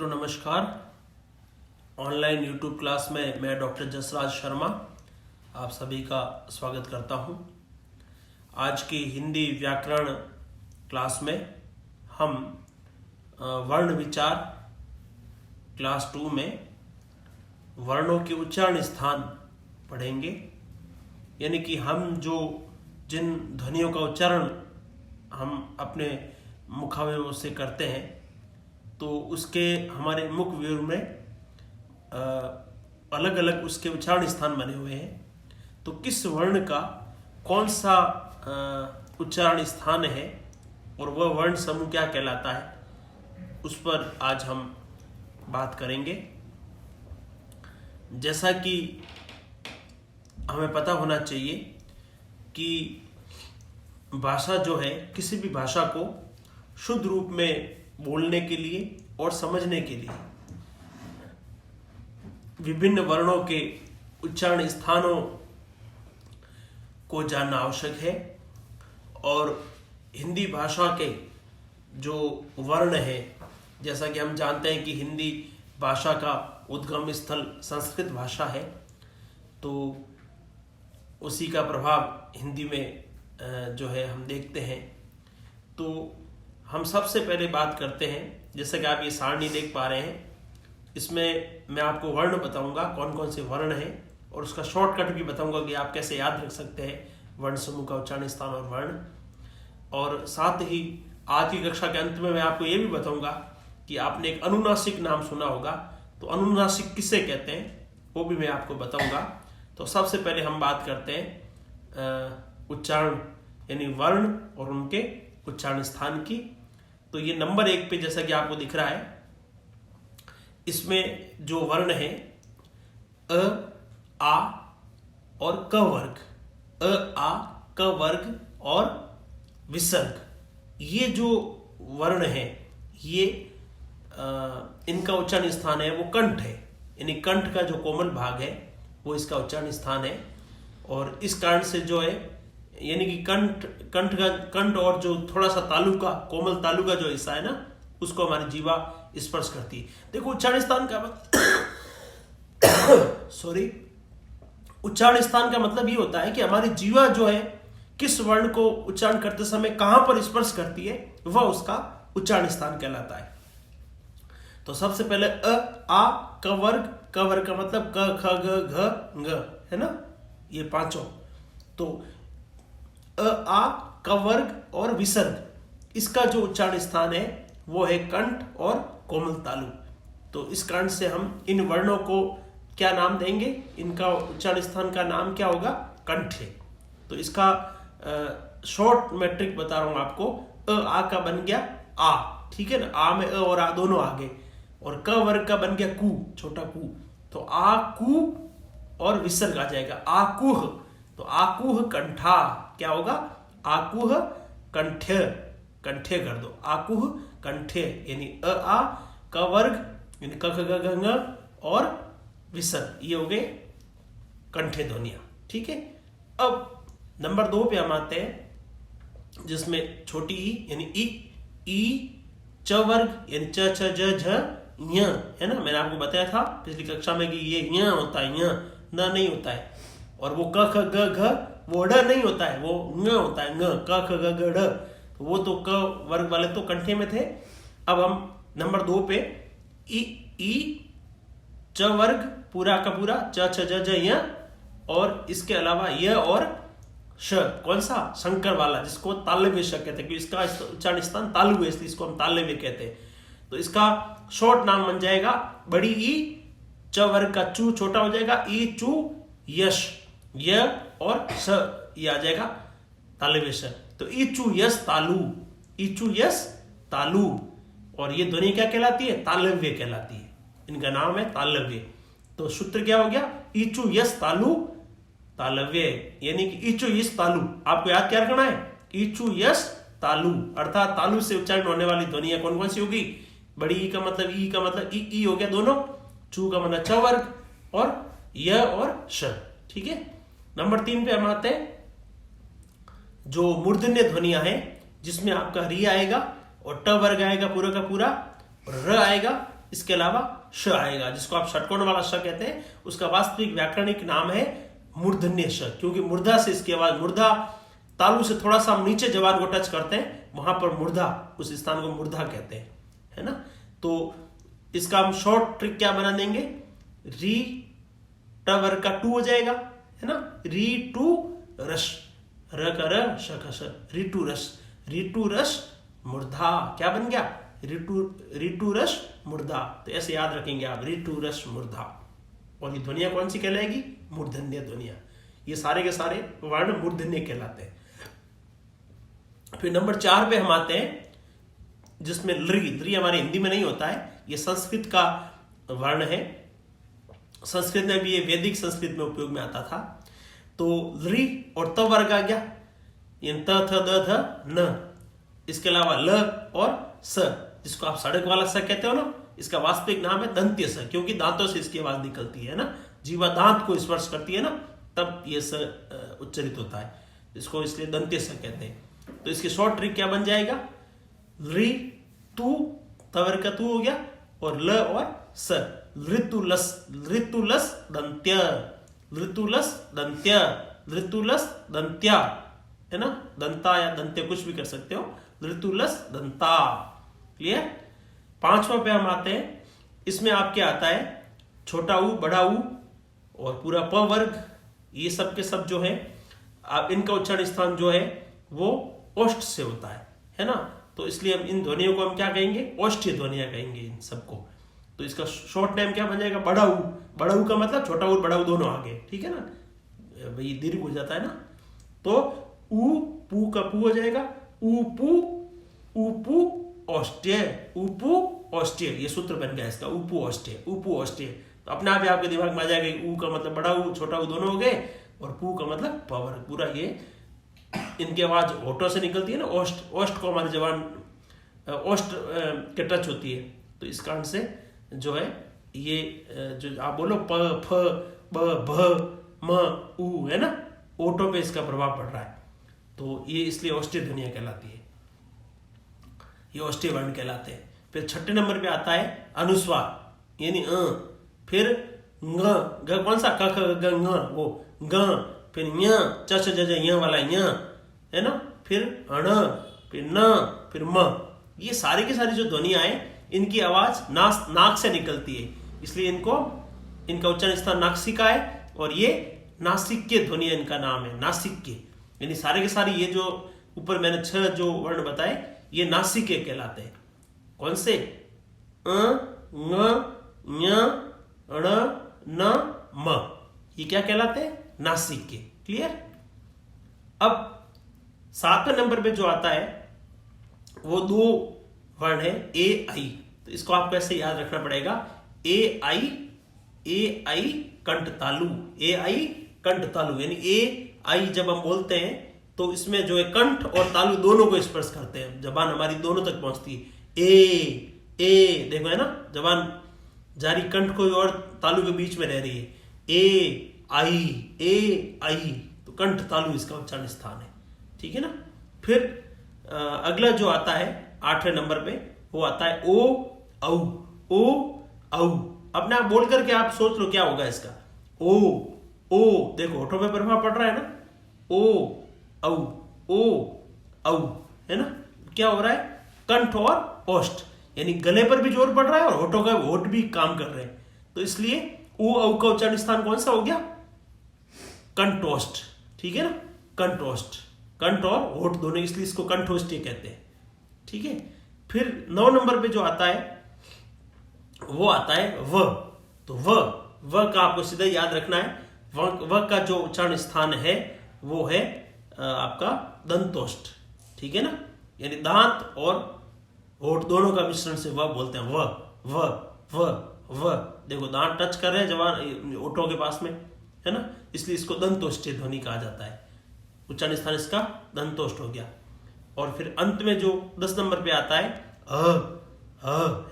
तो नमस्कार। Online YouTube class में मैं डॉक्टर जसराज शर्मा आप सभी का स्वागत करता हूं। आज की हिंदी व्याकरण क्लास में हम वर्ण विचार क्लास 2 में वर्णों के उच्चारण स्थान पढ़ेंगे। यानी कि हम जिन ध्वनियों का उच्चारण हम अपने मुखावयों से करते हैं तो उसके हमारे मुख व्यू में अलग अलग उसके उच्चारण स्थान बने हुए हैं। तो किस वर्ण का कौन सा उच्चारण स्थान है और वह वर्ण समूह क्या कहलाता है, उस पर आज हम बात करेंगे। जैसा कि हमें पता होना चाहिए कि भाषा जो है, किसी भी भाषा को शुद्ध रूप में बोलने के लिए और समझने के लिए विभिन्न वर्णों के उच्चारण स्थानों को जानना आवश्यक है। और हिंदी भाषा के जो वर्ण है, जैसा कि हम जानते हैं कि हिंदी भाषा का उद्गम स्थल संस्कृत भाषा है, तो उसी का प्रभाव हिंदी में जो है हम देखते हैं। तो हम सबसे पहले बात करते हैं, जैसा कि आप ये सारणी देख पा रहे हैं, इसमें मैं आपको वर्ण बताऊंगा कौन कौन से वर्ण हैं और उसका शॉर्टकट भी बताऊंगा कि आप कैसे याद रख सकते हैं वर्ण समूह का उच्चारण स्थान और वर्ण। और साथ ही आज की कक्षा के अंत में मैं आपको ये भी बताऊंगा कि आपने एक अनुनासिक नाम सुना होगा, तो अनुनासिक किसे कहते हैं वो भी मैं आपको बताऊंगा। तो सबसे पहले हम बात करते हैं उच्चारण यानी वर्ण और उनके उच्चारण स्थान की। तो ये नंबर 1 पे जैसा कि आपको दिख रहा है, इसमें जो वर्ण है अ, आ और क वर्ग, अ, आ, क वर्ग और विसर्ग, ये जो वर्ण है ये इनका उच्चारण स्थान है वो कंठ है। यानी कंठ का जो कोमल भाग है वो इसका उच्चारण स्थान है। और इस कारण से जो है, यानी कि कंठ और जो थोड़ा सा तालु का कोमल तालु का जो हिस्सा है ना, उसको हमारी जीवा स्पर्श करती है। देखो उच्चारण स्थान का उच्चारण स्थान का मतलब ये होता है कि हमारी जीवा जो है किस वर्ण को उच्चारण करते समय कहां पर स्पर्श करती है, वह उसका उच्चारण स्थान कहलाता है। तो सबसे पहले अ, आ, क वर्ग का मतलब क, ख, ग, घ, ng है ना, ये पांचों। तो अ, आ, क वर्ग और विसर्ग, इसका जो उच्चारण स्थान है वो है कंठ और कोमल तालु। तो इस कारण से हम इन वर्णों को क्या नाम देंगे, इनका उच्चारण स्थान का नाम क्या होगा, कंठ है। तो इसका शॉर्ट मैट्रिक बता रहा हूं आपको। अ, आ का बन गया आ, ठीक है ना, आ में अ और आ दोनों आगे, और क वर्ग का बन गया कु, छोटा कु। तो आ कु और विसर्ग आ जाएगा आकुह। तो आकुह कंठा क्या होगा, आकुह कंठ्य, कंठ्य कर दो, आकुह कंठ्य। यानी अ, आ, क वर्ग यानी क, ख, ग, घ, ng और विसर्ग, ये हो गए कंठ्य ध्वनियां। ठीक है। अब नंबर 2 पे हम आते हैं, जिसमें छोटी ई यानी ई, च वर्ग यानी च, छ, ज, झ, ञ है ना। मैंने आपको बताया था पिछली कक्षा में कि ये ञ होता है, ञ न नहीं होता है। और वो क, ख, ग, घ वो ढ नहीं होता है, वो ङ होता है, ङ, क, ख, ग, घ, ढ। वो तो क वर्ग वाले तो कंठे में थे। अब हम नंबर 2 पे ई, च वर्ग पूरा का पूरा, च, छ, ज, झ, ञ, और इसके अलावा य और श, कौन सा, शंकर वाला, जिसको तालव्य श कहते हैं, क्योंकि इसका उच्चारण स्थान तालु है, इसलिए इसको हम तालव्य कहते हैं। तो इसका शॉर्ट नाम बन जाएगा बड़ी ई, च वर्ग का चू छोटा हो जाएगा, ई चू यश, य और स ये आ जाएगा तालव्य श। तो इचु यस तालु, इचु यस तालु, और ये ध्वनि क्या कहलाती है, तालव्य कहलाती है। इनका नाम है तालव्य। तो सूत्र क्या हो गया, इचु यस तालु तालव्य, यानी कि इचु यस तालु। आपको याद क्या रखना है, इचु यस तालु, अर्थात तालु से उच्चारण होने वाली ध्वनियां कौन कौन सी होगी, बड़ी ई का मतलब ई हो गया दोनों, चू का मतलब च वर्ग और य और श। ठीक है। नंबर 3 पे हम आते हैं, जो मूर्धन्य ध्वनियां हैं, जिसमें आपका री आएगा और ट वर्ग आएगा पूरा का पूरा, और र आएगा इसके अलावा श आएगा, जिसको आप षटकोण वाला श कहते हैं। उसका वास्तविक व्याकरणिक नाम है मूर्धन्य श, क्योंकि मूर्धा से इसकी आवाज, मूर्धा तालु से थोड़ा सा हम नीचे जबान को टच करते हैं, वहां पर मूर्धा, उस स्थान को मूर्धा कहते हैं, है ना। तो इसका हम शॉर्ट ट्रिक क्या बना देंगे, री ट वर्ग का टू हो जाएगा, है ना, री टू रस, र का र, श का श, ऋतु रस, ऋतु रस मूर्धा, क्या बन गया, ऋतु रस मूर्धा। तो ऐसे याद रखेंगे आप, ऋतु रस मूर्धा। और ये ध्वनिया कौन सी कहलाएगी, मूर्धन्य ध्वनिया। ये सारे के सारे वर्ण मूर्धन्य कहलाते हैं। फिर नंबर 4 पे हम आते हैं, जिसमें लृ हमारे हिंदी में नहीं होता है, ये संस्कृत का वर्ण है। संस्कृत में भी ये वैदिक संस्कृत में उपयोग में आता था। तो लृ और त वर्ग आ गया, त थ द ध न। इसके अलावा ल और स, जिसको आप सड़क वाला स कहते हो ना, इसका वास्तविक नाम है दंत्य स, क्योंकि दांतों से इसकी आवाज निकलती है ना, जीवा दांत को स्पर्श करती है ना, तब ये स उच्चरित होता है, इसको इसलिए दंत्य स कहते हैं। तो इसकी शॉर्ट ट्रिक क्या बन जाएगा, लृ तू, तवर का तू हो गया, और ल और स, ऋतुलस, ऋतुलस दंत्य, ऋतुलस दंत्य, ऋतुलस दंत्या, है ना, दंता या दंत्य कुछ भी कर सकते हो, ऋतुलस दंता। क्लियर। 5वां पे हम आते हैं, इसमें आपके आता है छोटा ऊ, बड़ा ऊ और पूरा प वर्ग, ये सब के सब जो है, आप इनका उच्चारण स्थान जो है वो ओष्ठ से होता है ना। तो इसलिए हम इन ध्वनियों को हम क्या कहेंगे, ओष्ठीय ध्वनियां कहेंगे इन सबको। तो इसका शॉर्ट नेम क्या बन जाएगा, बड़ा ऊ। बड़ा ऊ का मतलब छोटा ऊ बड़ा ऊ दोनों आगे, ठीक है ना, भाई दीर्घ हो जाता है ना। तो ऊ पू का पू हो जाएगा, ऊपू, ऊपू औष्ठ्य, ऊपू औष्ठ्य, ये सूत्र बन गया इसका, ऊपू औष्ठ्य, ऊपू औष्ठ्य। तो अपने आप ही आपके दिमाग में आ जाएगा, ऊ का मतलब बड़ा ऊ, छोटा ऊ दोनों हो गए, और पू का मतलब पावर, पूरा। ये इनकी आवाज होठों से निकलती है ना, ओष्ठ, ओष्ठ को हमारी जबान ओष्ठ के टच होती है, तो इस कारण से जो है ये जो आप बोलो प फ ब भ म ऊ, है ना, ओठों पे इसका प्रभाव पड़ रहा है, तो ये इसलिए ओष्ठीय ध्वनियां कहलाती है, ये ओष्ठीय वर्ण कहलाते हैं। फिर 6 नंबर पे आता है अनुस्वार, यानी फिर ग कौन सा, क ख ग ng, वो ग, फिर ञ, च छ ज झ ञ वाला ञ, है ना, फिर अण, फिर न, फिर म। ये सारी की सारी जो ध्वनियां हैं, इनकी आवाज नाक से निकलती है, इसलिए इनका उच्चारण स्थान नासिका है, और ये नासिक्य ध्वनिया इनका नाम है, नासिक्य। यानी सारे के सारे ये जो ऊपर मैंने 6 जो वर्ण बताए, ये नासिके कहलाते हैं। कौन से, ङ, ञ, ण, न, म, ये क्या कहलाते हैं, नासिके। क्लियर। अब 7वें नंबर पे जो आता है वो 2 वर्ण है, ए आई। तो इसको आपको ऐसे याद रखना पड़ेगा, ए आई कंठ तालु, ए आई कंठ तालु, यानी ए आई जब हम बोलते हैं तो इसमें जो है कंठ और तालु दोनों को स्पर्श करते हैं, जबान हमारी दोनों तक पहुंचती है। ए देखो, है ना, जबान जारी कंठ को और तालु के बीच में रह रही है, ए आई, तो कंठ तालु इसका उच्चारण स्थान है, ठीक है ना। फिर अगला जो आता है 8वें नंबर पे, वो आता है ओ औ। अपने आप बोल करके आप सोच लो क्या होगा इसका, ओ देखो होठों पे प्रभाव पड़ रहा है ना, ओ औ, है ना, क्या हो रहा है, कंठ और ओष्ठ, यानी गले पर भी जोर पड़ रहा है और होठों का होठ भी काम कर रहे हैं, तो इसलिए ओ औ का उच्चारण स्थान कौन सा हो गया, कंठोष्ठ, ठीक है ना, कंठोष्ठ, कंठ और होठ दोनों, इसलिए इसको कंठोष्ठी कहते हैं, ठीक है। फिर 9 नंबर पे जो आता है वो आता है व। तो व का आपको सीधा याद रखना है, व का जो उच्चारण स्थान है वो है आपका दंतोष्ठ, ठीक है ना, यानी दांत और होठ दोनों का मिश्रण से व बोलते हैं, व देखो दांत टच कर रहे हैं जबान होठों के पास में, है ना, इसलिए इसको दंतोष्ठी ध्वनि कहा जाता है, उच्चारण स्थान इसका दंतोष्ठ हो गया। और फिर अंत में जो 10 नंबर पे आता है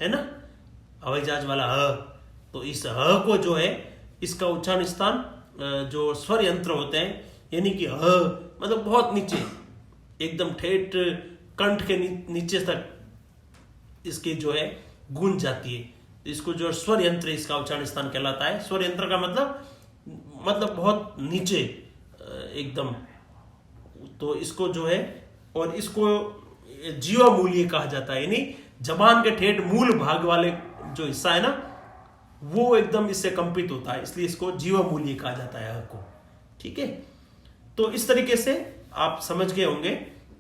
है ना, हवाई जहाज वाला तो इस को जो है इसका उच्चारण स्थान जो स्वर यंत्र होते हैं, यानी कि मतलब बहुत नीचे, एकदम ठेठ कंठ के नीचे तक इसकी जो है गूंज जाती है, इसको जो स्वर यंत्र इसका उच्चारण स्थान कहलाता है। स्वर यंत्र का मतलब बहुत नीचे एकदम, तो इसको जो है, और इसको जीवा मूल्य कहा जाता है, यानी जबान के ठेठ मूल भाग वाले जो हिस्सा है ना, वो एकदम इससे कंपित होता है, इसलिए इसको जीवा मूल्य कहा जाता है को। ठीक है, तो इस तरीके से आप समझ गए होंगे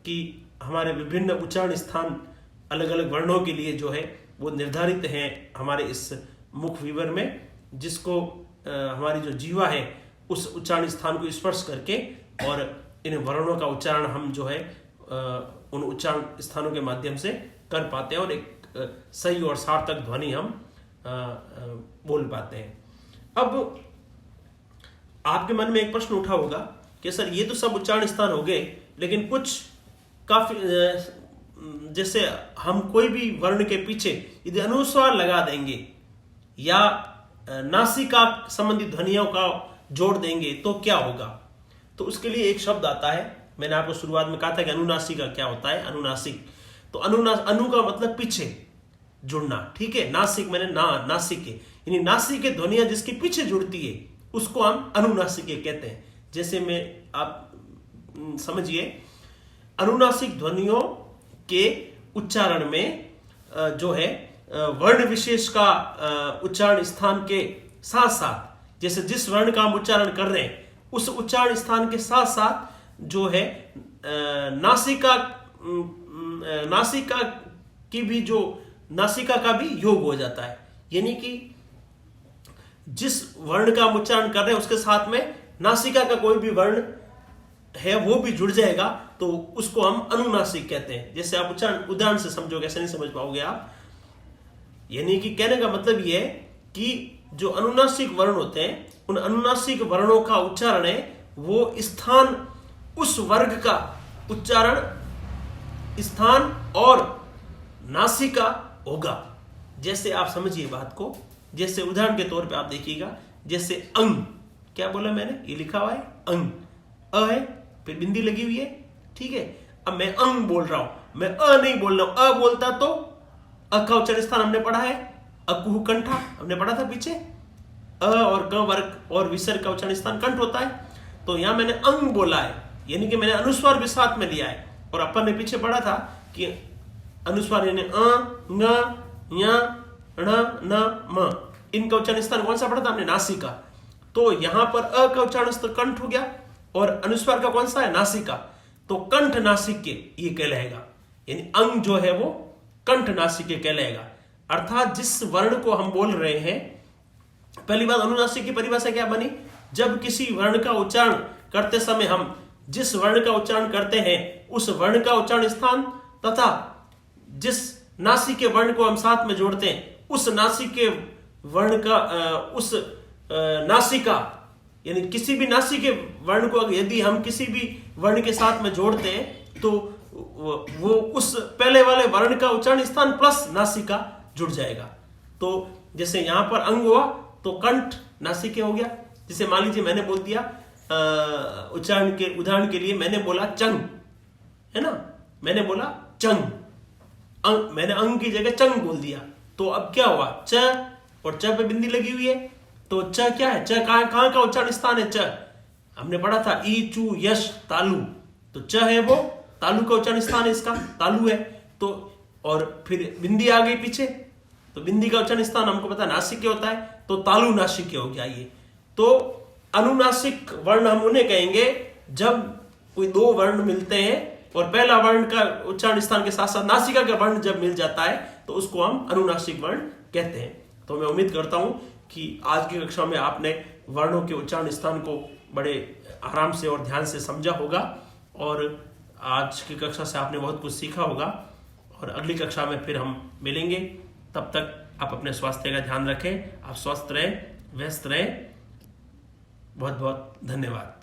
कि हमारे विभिन्न उच्चारण स्थान अलग अलग वर्णों के लिए जो है वो निर्धारित हैं हमारे इस मुख विवर में, जिसको हमारी जो जीवा है उस उच्चारण स्थान को स्पर्श करके और इन वर्णों का उच्चारण हम जो है उन उच्चारण स्थानों के माध्यम से कर पाते हैं और एक सही और सार्थक ध्वनि हम बोल पाते हैं। अब आपके मन में एक प्रश्न उठा होगा कि सर ये तो सब उच्चारण स्थान हो गए, लेकिन कुछ काफी जैसे हम कोई भी वर्ण के पीछे यदि अनुस्वार लगा देंगे या नासिका संबंधी ध्वनियों का जोड़ देंगे तो क्या होगा। तो उसके लिए एक शब्द आता है, मैंने आपको शुरुआत में कहा था कि अनुनासिका क्या होता है। अनुनासिक, तो अनु का मतलब पीछे जुड़ना, ठीक है। नासिक मैंने नासिके, यानी नासिके ध्वनियां जिसके पीछे जुड़ती है उसको हम अनुनासिके कहते हैं। जैसे में आप समझिए, अनुनासिक ध्वनियों के उच्चारण में जो है वर्ण विशेष का उच्चारण स्थान के साथ साथ, जैसे जिस वर्ण का हम उच्चारण कर रहे हैं उस उच्चारण स्थान के साथ साथ जो है नासिका की भी जो नासिका का भी योग हो जाता है, यानी कि जिस वर्ण का हम उच्चारण कर रहे हैं उसके साथ में नासिका का कोई भी वर्ण है वो भी जुड़ जाएगा, तो उसको हम अनुनासिक कहते हैं। जैसे आप उदाहरण से समझोगे, ऐसे नहीं समझ पाओगे आप। यानी कि कहने का मतलब ये है कि जो अनुनासिक वर्ण होते हैं उन अनुनासिक वर्णों का उच्चारण है वो स्थान, उस वर्ग का उच्चारण स्थान और नासिका होगा। जैसे आप समझिए बात को, जैसे उदाहरण के तौर पे आप देखिएगा, जैसे अंग, क्या बोला मैंने, ये लिखा हुआ है अंग, अ है फिर बिंदी लगी हुई है, ठीक है। अब मैं अंग बोल रहा हूं, मैं अ नहीं बोल रहा हूं। अ बोलता तो अ का उच्चारण स्थान हमने पढ़ा है, अकुह कंठा हमने पढ़ा था पीछे, अ और क वर्ग और विसर्ग का उच्चारण स्थान कंठ होता है। तो यहां मैंने अंग बोला है, यानी कि मैंने अनुस्वार भी साथ में लिया है। और अपन ने पीछे पढ़ा था कि अनुस्वार यानी अ, ङ, ञ, ण, न, म, इनका उच्चारण स्थान कौन सा पढ़ा था हमने, नासिका। तो यहां पर अ का उच्चारण स्थान कंठ हो गया और अनुस्वार का कौन सा है, नासिका। तो कंठ नासिके ये कहलाएगा, यानी अंग जो है वो कंठ नासिके कहलाएगा। अर्थात जिस वर्ण को हम बोल रहे हैं, पहली बात अनुनासिक की परिभाषा क्या बनी, जब किसी वर्ण का उच्चारण करते समय हम जिस वर्ण का उच्चारण करते हैं उस वर्ण का उच्चारण स्थान तथा जिस नासिक के वर्ण को हम साथ में जोड़ते हैं उस नासिक के वर्ण का उस नासिका, यानी किसी भी नासिक के वर्ण को यदि हम किसी भी वर्ण के साथ में जोड़ते हैं तो वो उस पहले वाले वर्ण का उच्चारण स्थान प्लस नासिका जुड़ जाएगा। तो जैसे यहां पर अंग हुआ तो कंठ नासिके हो गया। जैसे मान लीजिए मैंने बोल दिया उच्चारण के उदाहरण के लिए मैंने बोला चंग, है ना, मैंने बोला चंग, मैंने अंग की जगह चंग बोल दिया। तो अब क्या हुआ, च और च पे बिंदी लगी हुई है, तो च क्या है, च कहां का उच्चारण स्थान है, च हमने पढ़ा था ई चू यश तालु, तो च है वो तालु का उच्चारण स्थान है, इसका तालु है। तो और फिर बिंदी आ गई पीछे, तो बिंदी का उच्चारण स्थान हमको पता नासिक होता है, तो तालु नासिक हो गया ये। तो अनुनासिक वर्ण हम उन्हें कहेंगे जब कोई दो वर्ण मिलते हैं और पहला वर्ण का उच्चारण स्थान के साथ साथ नासिका का वर्ण जब मिल जाता है तो उसको हम अनुनासिक वर्ण कहते हैं। तो मैं उम्मीद करता हूं कि आज की कक्षा में आपने वर्णों के उच्चारण स्थान को बड़े आराम से और ध्यान से समझा होगा और आज की कक्षा से आपने बहुत कुछ सीखा होगा। और अगली कक्षा में फिर हम मिलेंगे, तब तक आप अपने स्वास्थ्य का ध्यान रखें, आप स्वस्थ रहें, व्यस्त रहें। बहुत बहुत धन्यवाद।